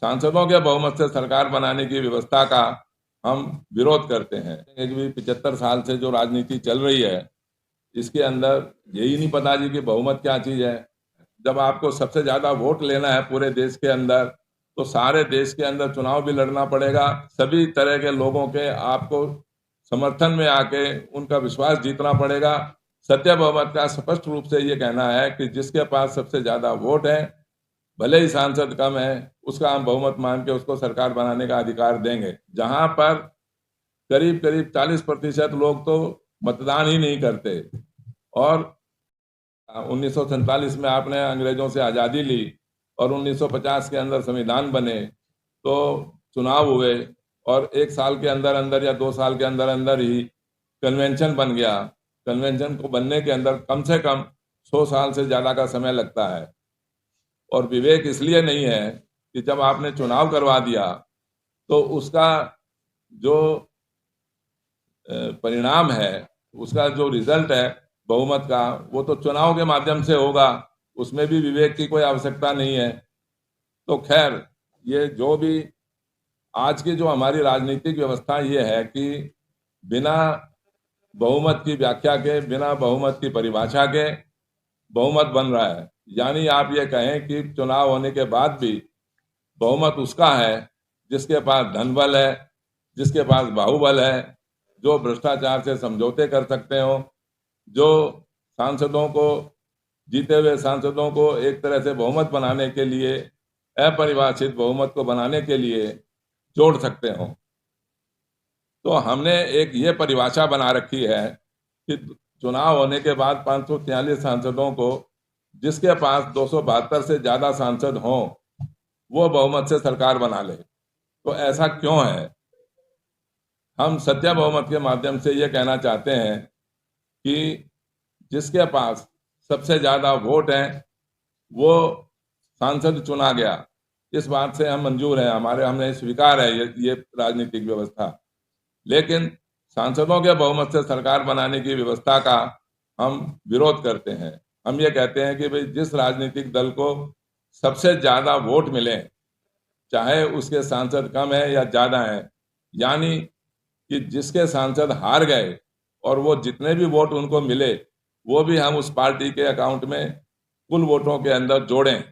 सांसदों के बहुमत से सरकार बनाने की व्यवस्था का हम विरोध करते हैं। एक भी 75 साल से जो राजनीति चल रही है, इसके अंदर यही नहीं पता जी कि बहुमत क्या चीज है। जब आपको सबसे ज्यादा वोट लेना है पूरे देश के अंदर, तो सारे देश के अंदर चुनाव भी लड़ना पड़ेगा। सभी तरह के लोगों के आपको समर्थन में आके उनका विश्वास जीतना पड़ेगा। सत्य बहुमत का स्पष्ट रूप से ये कहना है कि जिसके पास सबसे ज्यादा वोट है, भले ही सांसद कम है, उसका हम बहुमत मान के उसको सरकार बनाने का अधिकार देंगे। जहां पर करीब करीब 40% लोग तो मतदान ही नहीं करते। और 1947 में आपने अंग्रेजों से आज़ादी ली और 1950 के अंदर संविधान बने, तो चुनाव हुए और 1 साल के अंदर अंदर या 2 साल के अंदर अंदर ही कन्वेंशन बन गया। कन्वेंशन को बनने के अंदर कम से कम 100 साल से ज़्यादा का समय लगता है। और विवेक इसलिए नहीं है कि जब आपने चुनाव करवा दिया तो उसका जो परिणाम है, उसका जो रिजल्ट है बहुमत का, वो तो चुनाव के माध्यम से होगा। उसमें भी विवेक की कोई आवश्यकता नहीं है। तो खैर, ये जो भी आज की जो हमारी राजनीतिक व्यवस्था ये है कि बिना बहुमत की व्याख्या के, बिना बहुमत की परिभाषा के बहुमत बन रहा है। यानी आप ये कहें कि चुनाव होने के बाद भी बहुमत उसका है जिसके पास धन बल है, जिसके पास बाहुबल है, जो भ्रष्टाचार से समझौते कर सकते हो, जो सांसदों को, जीते हुए सांसदों को एक तरह से बहुमत बनाने के लिए, अपरिभाषित बहुमत को बनाने के लिए जोड़ सकते हो। तो हमने एक ये परिभाषा बना रखी है कि चुनाव होने के बाद 543 सांसदों को, जिसके पास 272 से ज्यादा सांसद हों, वो बहुमत से सरकार बना ले। तो ऐसा क्यों है? हम सत्य बहुमत के माध्यम से ये कहना चाहते हैं कि जिसके पास सबसे ज्यादा वोट हैं वो सांसद चुना गया। इस बात से हम मंजूर हैं, हमने स्वीकार है ये राजनीतिक व्यवस्था। लेकिन सांसदों के बहुमत से सरकार बनाने की व्यवस्था का हम विरोध करते हैं। हम ये कहते हैं कि भाई जिस राजनीतिक दल को सबसे ज्यादा वोट मिले, चाहे उसके सांसद कम है या ज्यादा है, यानी कि जिसके सांसद हार गए और वो जितने भी वोट उनको मिले वो भी हम उस पार्टी के अकाउंट में कुल वोटों के अंदर जोड़ें।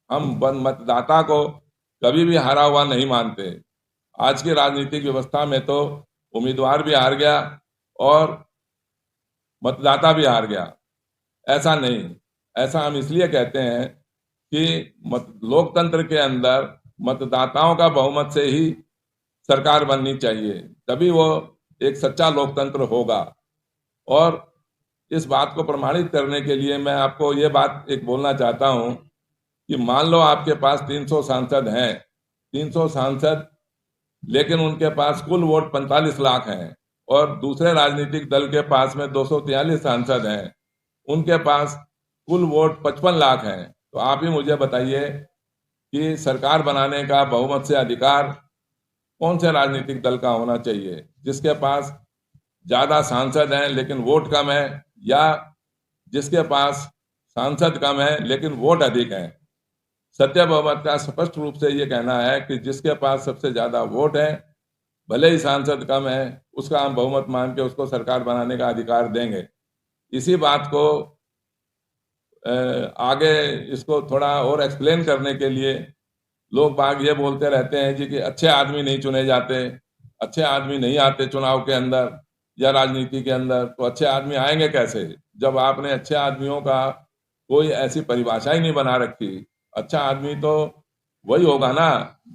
हम मतदाता को कभी भी हारा हुआ नहीं मानते। आज की राजनीतिक व्यवस्था में तो उम्मीदवार भी हार गया और मतदाता भी हार गया। ऐसा नहीं, ऐसा हम इसलिए कहते हैं कि लोकतंत्र के अंदर मतदाताओं का बहुमत से ही सरकार बननी चाहिए, तभी वो एक सच्चा लोकतंत्र होगा। और इस बात को प्रमाणित करने के लिए मैं आपको ये बात एक बोलना चाहता हूं कि मान लो आपके पास 300 सांसद हैं, 300 सांसद, लेकिन उनके पास कुल वोट 45 लाख हैं और दूसरे राजनीतिक दल के पास में 243 सांसद हैं, उनके पास कुल वोट 55 लाख हैं। तो आप ही मुझे बताइए कि सरकार बनाने का बहुमत से अधिकार कौन से राजनीतिक दल का होना चाहिए? जिसके पास ज्यादा सांसद हैं लेकिन वोट कम है, या जिसके पास सांसद कम है लेकिन वोट अधिक हैं? सत्य बहुमत का स्पष्ट रूप से ये कहना है कि जिसके पास सबसे ज्यादा वोट है, भले ही सांसद कम है, उसका हम बहुमत मान के उसको सरकार बनाने का अधिकार देंगे। इसी बात को आगे इसको थोड़ा और एक्सप्लेन करने के लिए लोग बाग ये बोलते रहते हैं जी कि अच्छे आदमी नहीं चुने जाते, अच्छे आदमी नहीं आते चुनाव के अंदर या राजनीति के अंदर। तो अच्छे आदमी आएंगे कैसे जब आपने अच्छे आदमियों का कोई ऐसी परिभाषा ही नहीं बना रखी? अच्छा आदमी तो वही होगा ना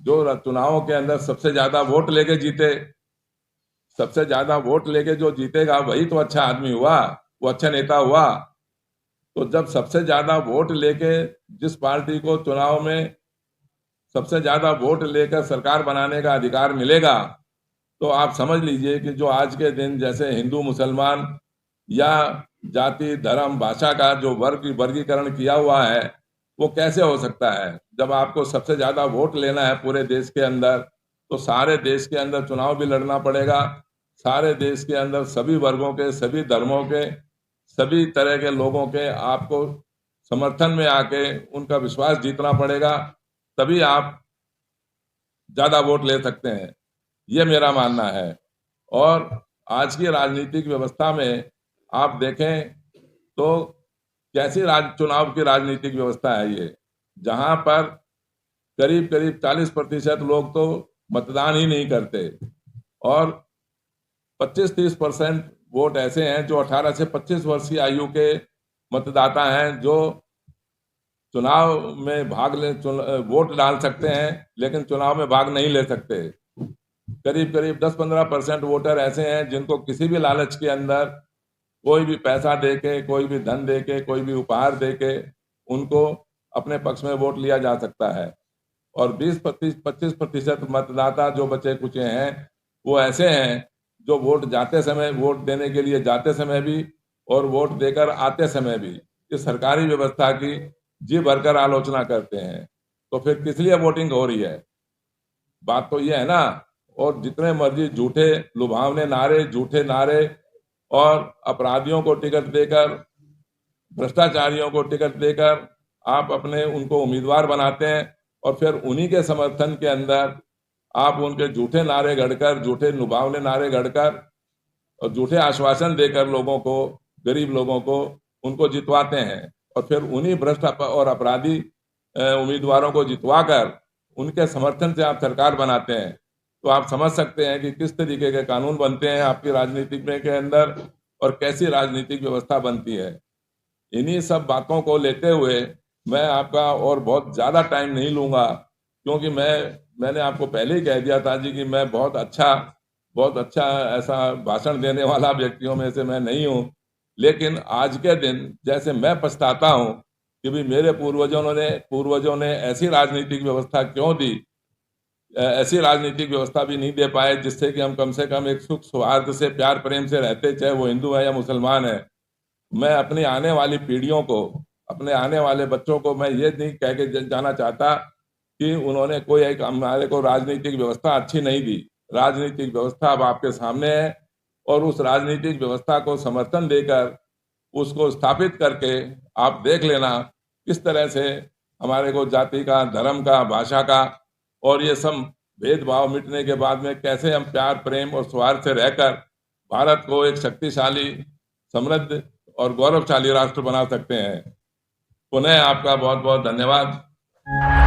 जो चुनावों के अंदर सबसे ज्यादा वोट लेके जीते। सबसे ज्यादा वोट लेके जो जीतेगा वही तो अच्छा आदमी हुआ, वो अच्छा नेता हुआ। तो जब सबसे ज्यादा वोट लेके जिस पार्टी को चुनाव में सबसे ज्यादा वोट लेकर सरकार बनाने का अधिकार मिलेगा, तो आप समझ लीजिए कि जो आज के दिन जैसे हिंदू मुसलमान या जाति धर्म भाषा का जो वर्गीकरण किया हुआ है, वो कैसे हो सकता है? जब आपको सबसे ज्यादा वोट लेना है पूरे देश के अंदर, तो सारे देश के अंदर चुनाव भी लड़ना पड़ेगा। सारे देश के अंदर सभी वर्गों के, सभी धर्मों के, सभी तरह के लोगों के आपको समर्थन में आके उनका विश्वास जीतना पड़ेगा, तभी आप ज्यादा वोट ले सकते हैं, ये मेरा मानना है। और आज की राजनीतिक व्यवस्था में आप देखें तो कैसी चुनाव की राजनीतिक व्यवस्था है ये, जहां पर करीब करीब 40% लोग तो मतदान ही नहीं करते और 25-30% वोट ऐसे हैं जो 18 से 25 वर्ष की आयु के मतदाता हैं, जो चुनाव में वोट डाल सकते हैं लेकिन चुनाव में भाग नहीं ले सकते। करीब करीब 10-15% वोटर ऐसे हैं जिनको किसी भी लालच के अंदर कोई भी पैसा देके, कोई भी धन देके, कोई भी उपहार देके उनको अपने पक्ष में वोट लिया जा सकता है। और 20-25% मतदाता जो बचे कुचे हैं वो ऐसे हैं जो वोट देने के लिए जाते समय भी और वोट देकर आते समय भी इस सरकारी व्यवस्था की जी भरकर आलोचना करते हैं। तो फिर किस लिए वोटिंग हो रही है? बात तो ये है ना। और जितने मर्जी झूठे लुभावने नारे, झूठे नारे और अपराधियों को टिकट देकर, भ्रष्टाचारियों को टिकट देकर आप अपने उनको उम्मीदवार बनाते हैं और फिर उन्हीं के समर्थन के अंदर आप उनके झूठे नारे गढ़कर, झूठे लुभावने नारे गढ़कर और झूठे आश्वासन देकर लोगों को, गरीब लोगों को उनको जितवाते हैं और फिर उन्हीं भ्रष्ट और अपराधी उम्मीदवारों को जितवाकर उनके समर्थन से आप सरकार बनाते हैं। तो आप समझ सकते हैं कि किस तरीके के कानून बनते हैं आपकी राजनीतिक में के अंदर और कैसी राजनीतिक व्यवस्था बनती है। इन्हीं सब बातों को लेते हुए मैं आपका और बहुत ज्यादा टाइम नहीं लूंगा, क्योंकि मैंने आपको पहले ही कह दिया था जी कि मैं बहुत अच्छा ऐसा भाषण देने वाला व्यक्तियों में से मैं नहीं हूँ। लेकिन आज के दिन जैसे मैं पछताता हूँ कि भी मेरे पूर्वजों ने ऐसी राजनीतिक व्यवस्था क्यों दी, ऐसी राजनीतिक व्यवस्था भी नहीं दे पाए जिससे कि हम कम से कम एक सुख सौहार्द से, प्यार प्रेम से रहते, चाहे वो हिंदू है या मुसलमान है। मैं अपनी आने वाली पीढ़ियों को, अपने आने वाले बच्चों को मैं ये नहीं कह के जाना चाहता कि उन्होंने कोई एक हमारे को राजनीतिक व्यवस्था अच्छी नहीं दी। राजनीतिक व्यवस्था अब आपके सामने है और उस राजनीतिक व्यवस्था को समर्थन देकर उसको स्थापित करके आप देख लेना किस तरह से हमारे को जाति का, धर्म का, भाषा का और ये सब भेदभाव मिटने के बाद में कैसे हम प्यार प्रेम और सौहार्द से रहकर भारत को एक शक्तिशाली, समृद्ध और गौरवशाली राष्ट्र बना सकते हैं। पुनः आपका बहुत बहुत धन्यवाद।